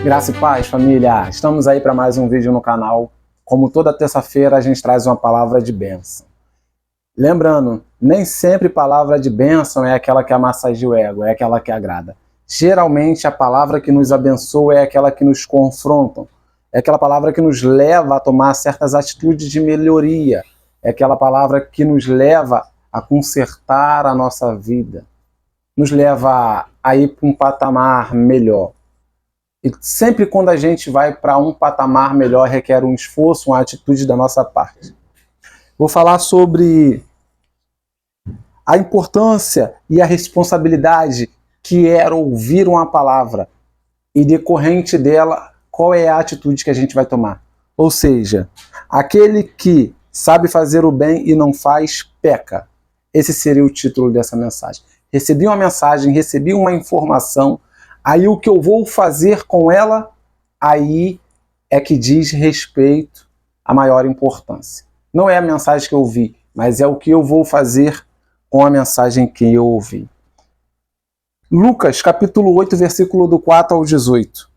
Graça e paz, família! Estamos aí para mais um vídeo no canal. Como toda terça-feira, a gente traz uma palavra de bênção. Lembrando, nem sempre palavra de bênção é aquela que amassageia o ego, é aquela que agrada. Geralmente, a palavra que nos abençoa é aquela que nos confronta, é aquela palavra que nos leva a tomar certas atitudes de melhoria, é aquela palavra que nos leva a consertar a nossa vida, nos leva a ir para um patamar melhor. E sempre quando a gente vai para um patamar melhor, requer um esforço, uma atitude da nossa parte. Vou falar sobre a importância e a responsabilidade que era ouvir uma palavra e, decorrente dela, qual é a atitude que a gente vai tomar. Ou seja, aquele que sabe fazer o bem e não faz, peca. Esse seria o título dessa mensagem. Recebi uma mensagem, recebi uma informação, aí o que eu vou fazer com ela, aí é que diz respeito à maior importância. Não é a mensagem que eu ouvi, mas é o que eu vou fazer com a mensagem que eu ouvi. Lucas, capítulo 8, versículo do 4 ao 18.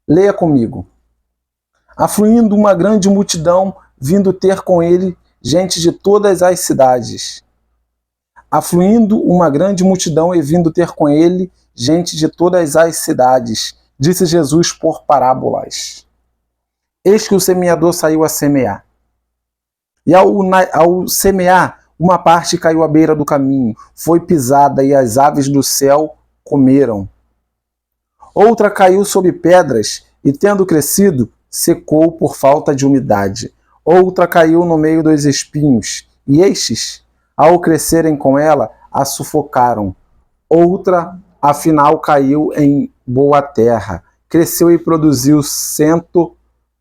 Leia comigo. Afluindo uma grande multidão, vindo ter com ele gente de todas as cidades. Afluindo uma grande multidão e vindo ter com ele gente de todas as cidades, disse Jesus por parábolas. Eis que o semeador saiu a semear. E ao semear, uma parte caiu à beira do caminho, foi pisada e as aves do céu comeram. Outra caiu sobre pedras e, tendo crescido, secou por falta de umidade. Outra caiu no meio dos espinhos, e estes, ao crescerem com ela, a sufocaram. Outra, afinal, caiu em boa terra, cresceu e produziu 100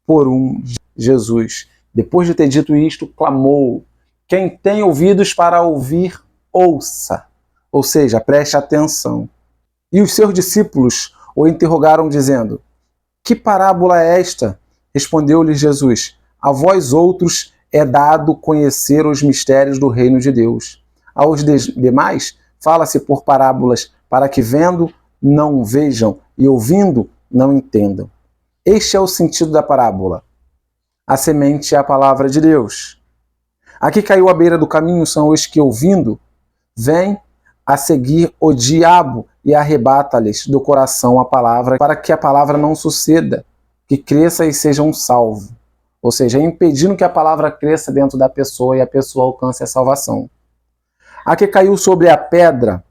por 1. Jesus, depois de ter dito isto, clamou: quem tem ouvidos para ouvir, ouça. Ou seja, preste atenção. E os seus discípulos o interrogaram, dizendo: que parábola é esta? Respondeu-lhes Jesus: a vós outros é dado conhecer os mistérios do reino de Deus. Aos demais, fala-se por parábolas, para que vendo, não vejam, e ouvindo, não entendam. Este é o sentido da parábola. A semente é a palavra de Deus. A que caiu à beira do caminho são os que, ouvindo, vêm a seguir o diabo e arrebata-lhes do coração a palavra, para que a palavra não suceda, que cresça e sejam salvos. Ou seja, impedindo que a palavra cresça dentro da pessoa e a pessoa alcance a salvação. A que caiu sobre a pedra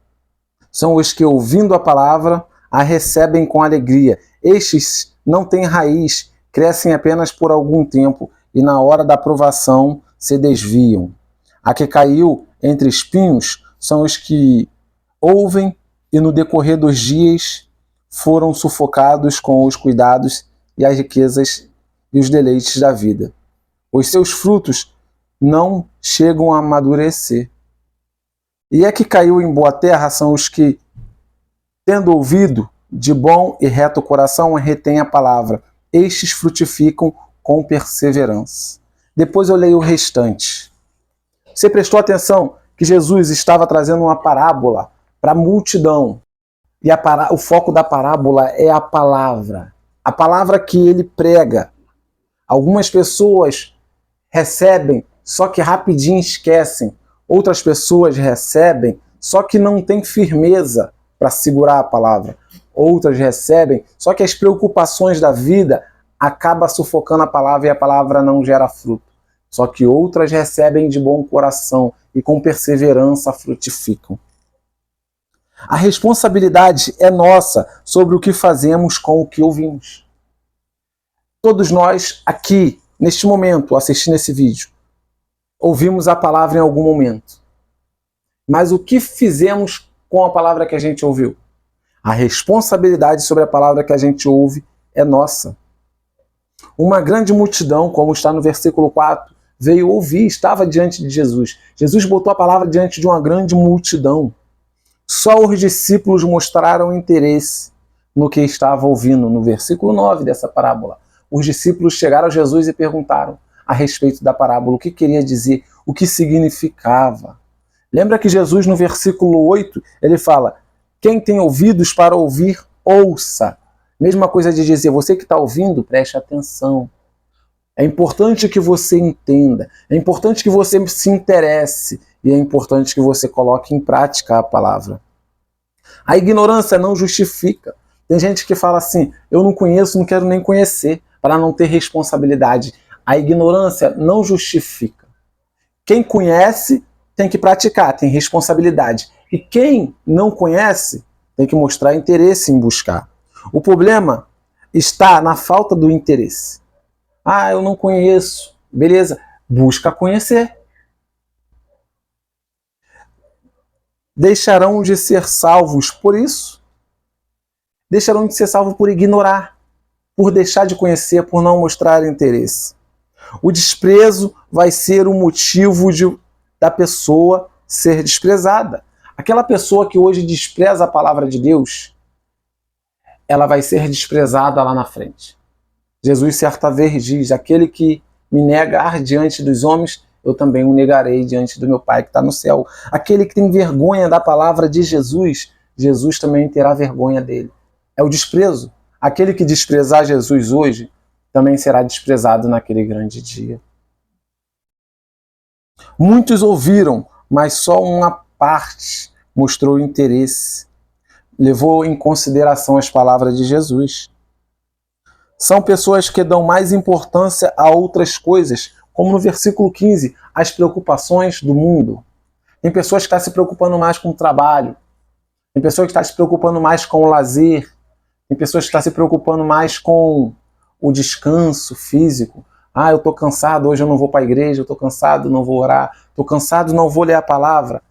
são os que, ouvindo a palavra, a recebem com alegria. Estes não têm raiz, crescem apenas por algum tempo e na hora da provação se desviam. A que caiu entre espinhos são os que ouvem e no decorrer dos dias foram sufocados com os cuidados e as riquezas e os deleites da vida. Os seus frutos não chegam a amadurecer. E é que caiu em boa terra são os que, tendo ouvido de bom e reto coração, retêm a palavra. Estes frutificam com perseverança. Depois eu leio o restante. Você prestou atenção que Jesus estava trazendo uma parábola para a multidão. E o foco da parábola é a palavra que ele prega. Algumas pessoas recebem, só que rapidinho esquecem. Outras pessoas recebem, só que não tem firmeza para segurar a palavra. Outras recebem, só que as preocupações da vida acabam sufocando a palavra e a palavra não gera fruto. Só que outras recebem de bom coração e com perseverança frutificam. A responsabilidade é nossa sobre o que fazemos com o que ouvimos. Todos nós aqui, neste momento, assistindo esse vídeo, ouvimos a palavra em algum momento. Mas o que fizemos com a palavra que a gente ouviu? A responsabilidade sobre a palavra que a gente ouve é nossa. Uma grande multidão, como está no versículo 4, veio ouvir, estava diante de Jesus. Jesus botou a palavra diante de uma grande multidão. Só os discípulos mostraram interesse no que estava ouvindo. No versículo 9 dessa parábola, os discípulos chegaram a Jesus e perguntaram a respeito da parábola, o que queria dizer, o que significava. Lembra que Jesus, no versículo 8, ele fala: quem tem ouvidos para ouvir, ouça. Mesma coisa de dizer, você que está ouvindo, preste atenção. É importante que você entenda, é importante que você se interesse e é importante que você coloque em prática a palavra. A ignorância não justifica. Tem gente que fala assim, eu não conheço, não quero nem conhecer, para não ter responsabilidade. A ignorância não justifica. Quem conhece tem que praticar, tem responsabilidade. E quem não conhece tem que mostrar interesse em buscar. O problema está na falta do interesse. Ah, eu não conheço. Beleza, busca conhecer. Deixarão de ser salvos por isso. Deixarão de ser salvos por ignorar, por deixar de conhecer, por não mostrar interesse. O desprezo vai ser o motivo da pessoa ser desprezada. Aquela pessoa que hoje despreza a palavra de Deus, ela vai ser desprezada lá na frente. Jesus certa vez diz, aquele que me negar diante dos homens, eu também o negarei diante do meu Pai que está no céu. Aquele que tem vergonha da palavra de Jesus, Jesus também terá vergonha dele. É o desprezo. Aquele que desprezar Jesus hoje, também será desprezado naquele grande dia. Muitos ouviram, mas só uma parte mostrou interesse, levou em consideração as palavras de Jesus. São pessoas que dão mais importância a outras coisas, como no versículo 15, as preocupações do mundo. Tem pessoas que estão se preocupando mais com o trabalho, tem pessoas que estão se preocupando mais com o lazer, tem pessoas que estão se preocupando mais com o descanso físico. Ah, eu estou cansado, hoje eu não vou para a igreja, eu estou cansado, não vou orar, estou cansado, não vou ler a palavra.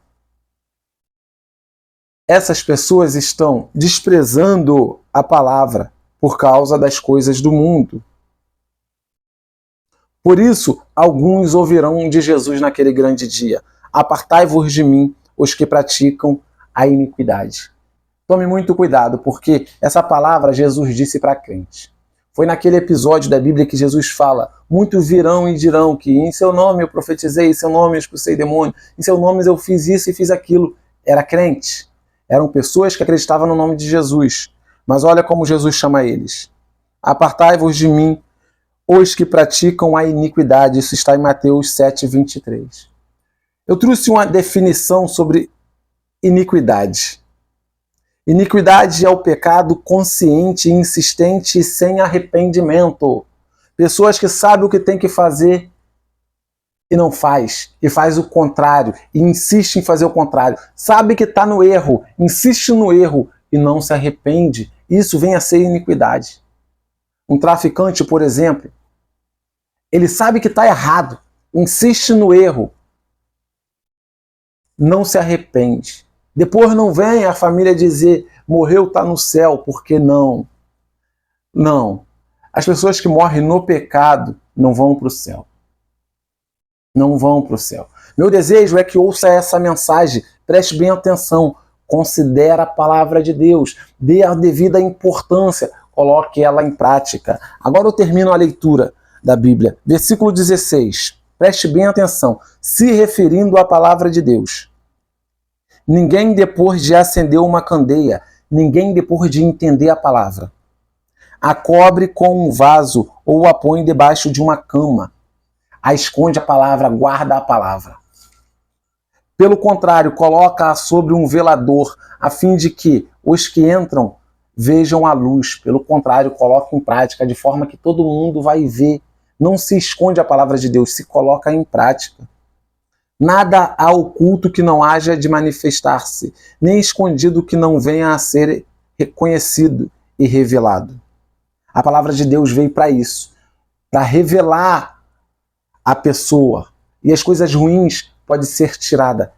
Essas pessoas estão desprezando a palavra por causa das coisas do mundo. Por isso, alguns ouvirão de Jesus naquele grande dia: apartai-vos de mim, os que praticam a iniquidade. Tome muito cuidado, porque essa palavra Jesus disse para crente. Foi naquele episódio da Bíblia que Jesus fala: muitos virão e dirão que em seu nome eu profetizei, em seu nome eu expulsei demônio, em seu nome eu fiz isso e fiz aquilo. Era crente. Eram pessoas que acreditavam no nome de Jesus. Mas olha como Jesus chama eles: apartai-vos de mim, os que praticam a iniquidade. Isso está em Mateus 7:23. Eu trouxe uma definição sobre iniquidade. Iniquidade é o pecado consciente, insistente e sem arrependimento. Pessoas que sabem o que tem que fazer e não faz, e faz o contrário, e insiste em fazer o contrário. Sabe que está no erro, insiste no erro e não se arrepende. Isso vem a ser iniquidade. Um traficante, por exemplo, ele sabe que está errado, insiste no erro, não se arrepende. Depois não vem a família dizer, morreu, está no céu, porque não. Não. As pessoas que morrem no pecado não vão para o céu. Não vão para o céu. Meu desejo é que ouça essa mensagem, preste bem atenção, considere a palavra de Deus, dê a devida importância, coloque ela em prática. Agora eu termino a leitura da Bíblia. Versículo 16. Preste bem atenção. Se referindo à palavra de Deus. Ninguém depois de acender uma candeia, ninguém depois de entender a palavra, a cobre com um vaso ou a põe debaixo de uma cama. A esconde a palavra, guarda a palavra. Pelo contrário, coloca-a sobre um velador, a fim de que os que entram vejam a luz. Pelo contrário, coloca em prática, de forma que todo mundo vai ver. Não se esconde a palavra de Deus, se coloca em prática. Nada há oculto que não haja de manifestar-se, nem escondido que não venha a ser reconhecido e revelado. A palavra de Deus veio para isso, para revelar a pessoa. E as coisas ruins podem ser tiradas.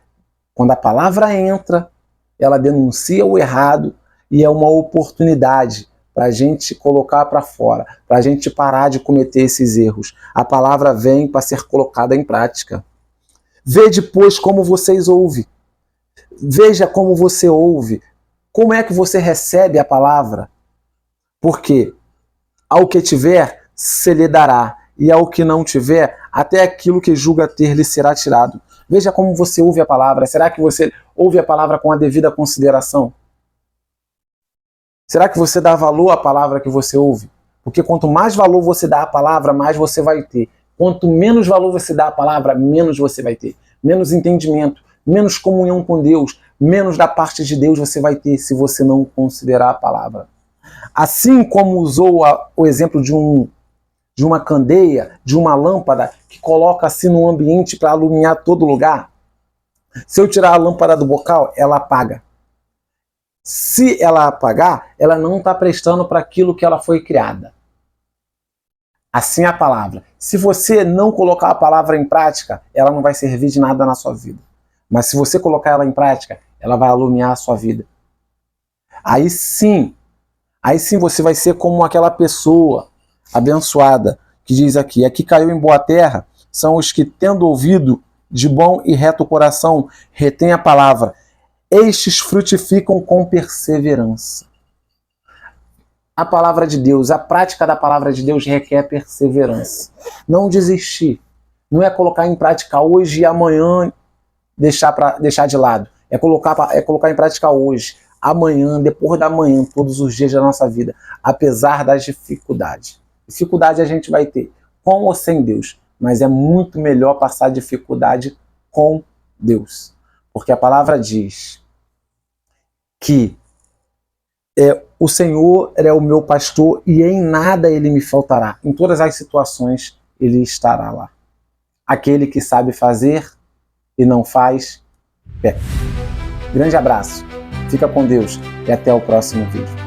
Quando a palavra entra, ela denuncia o errado e é uma oportunidade para a gente colocar para fora, para a gente parar de cometer esses erros. A palavra vem para ser colocada em prática. Vede, pois, como vocês ouvem. Veja como você ouve. Como é que você recebe a palavra? Porque ao que tiver, se lhe dará. E ao que não tiver, até aquilo que julga ter lhe será tirado. Veja como você ouve a palavra. Será que você ouve a palavra com a devida consideração? Será que você dá valor à palavra que você ouve? Porque quanto mais valor você dá à palavra, mais você vai ter. Quanto menos valor você dá à palavra, menos você vai ter. Menos entendimento, menos comunhão com Deus, menos da parte de Deus você vai ter se você não considerar a palavra. Assim como usou o exemplo de uma candeia, de uma lâmpada que coloca assim no ambiente para iluminar todo lugar. Se eu tirar a lâmpada do bocal, ela apaga. Se ela apagar, ela não está prestando para aquilo que ela foi criada. Assim é a palavra. Se você não colocar a palavra em prática, ela não vai servir de nada na sua vida. Mas se você colocar ela em prática, ela vai iluminar a sua vida. Aí sim você vai ser como aquela pessoa abençoada que diz aqui: aqui caiu em boa terra são os que, tendo ouvido de bom e reto coração, retém a palavra. Estes frutificam com perseverança. A palavra de Deus, a prática da palavra de Deus requer perseverança. Não desistir. Não é colocar em prática hoje e amanhã deixar de lado. É colocar em prática hoje, amanhã, depois da manhã, todos os dias da nossa vida, apesar das dificuldades. Dificuldade a gente vai ter, com ou sem Deus, mas é muito melhor passar dificuldade com Deus. Porque a palavra diz que o Senhor é o meu pastor e em nada ele me faltará. Em todas as situações ele estará lá. Aquele que sabe fazer e não faz, peca. Grande abraço, fica com Deus e até o próximo vídeo.